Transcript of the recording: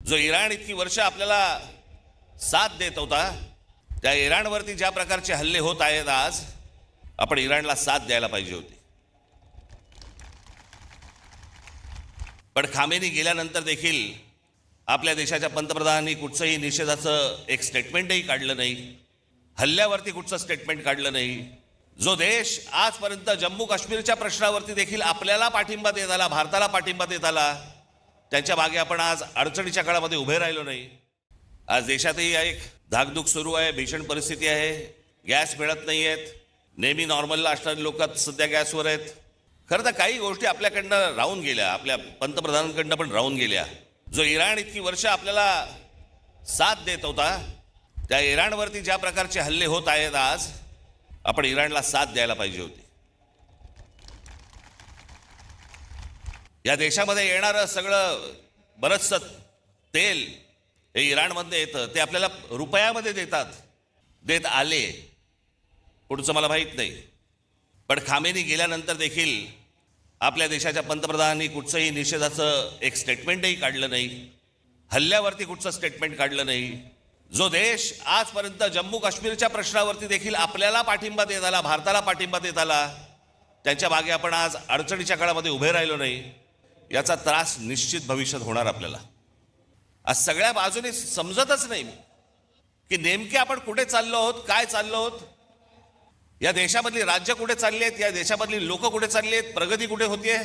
जो इराण इतकी वर्ष आपल्याला साथ देत होता, त्या इराणवरती ज्या प्रकारचे हल्ले होत आहेत आज, आपण इराणला साथ द्यायला पाहिजे होती. पण खामेनी गेल्यानंतर देखील आपल्या देशाच्या पंतप्रधानांनी कुठचंही निषेधाचं एक स्टेटमेंटही काढलं नाही, हल्ल्यावरती कुठचं स्टेटमेंट काढलं नाही. जो देश आजपर्यंत जम्मू काश्मीरच्या प्रश्नावरती देखील आपल्याला पाठिंबा देत आला, भारताला पाठिंबा देत आला, त्याच्या मागे आपण आज अडचणीच्या काळामध्ये उभे राहिलो नाही. आज देशातही एक धाकधूक सुरू आहे, भीषण परिस्थिती आहे, गॅस मिळत नाही आहेत, नेहमी नॉर्मलला असणारी लोक सध्या गॅसवर आहेत. खरं तर काही गोष्टी आपल्याकडनं राहून गेल्या, आपल्या पंतप्रधानांकडनं पण राहून गेल्या. जो इराण इतकी वर्ष आपल्याला साथ देत होता, त्या इराणवरती ज्या प्रकारचे हल्ले होत आहेत आज, आपण इराणला साथ द्यायला पाहिजे होती. या देशामध्ये येणारं सगळं बरंचसं तेल हे इराणमध्ये येतं, ते आपल्याला रुपयामध्ये देत आले, पुढचं मला माहीत नाही. पण खामेनी गेल्यानंतर देखील आपल्या देशाच्या पंतप्रधानांनी कुठचंही निषेधाचं एक स्टेटमेंटही काढलं नाही, हल्ल्यावरती कुठचं स्टेटमेंट काढलं नाही. जो देश आजपर्यंत जम्मू काश्मीरच्या प्रश्नावरती देखील आपल्याला पाठिंबा देत आला, भारताला पाठिंबा देत आला, त्यांच्या मागे आपण आज अडचणीच्या काळामध्ये उभे राहिलो नाही, याचा त्रास निश्चित भविष्यात होणार आपल्याला. आज सगळ्या बाजूने समजतच नाही की नेमके आपण कुठे चाललो आहोत, काय चाललो आहोत, या देशामधली राज्य कुठे चालली आहेत, या देशामधली लोक कुठे चालली आहेत, प्रगती कुठे होतीये.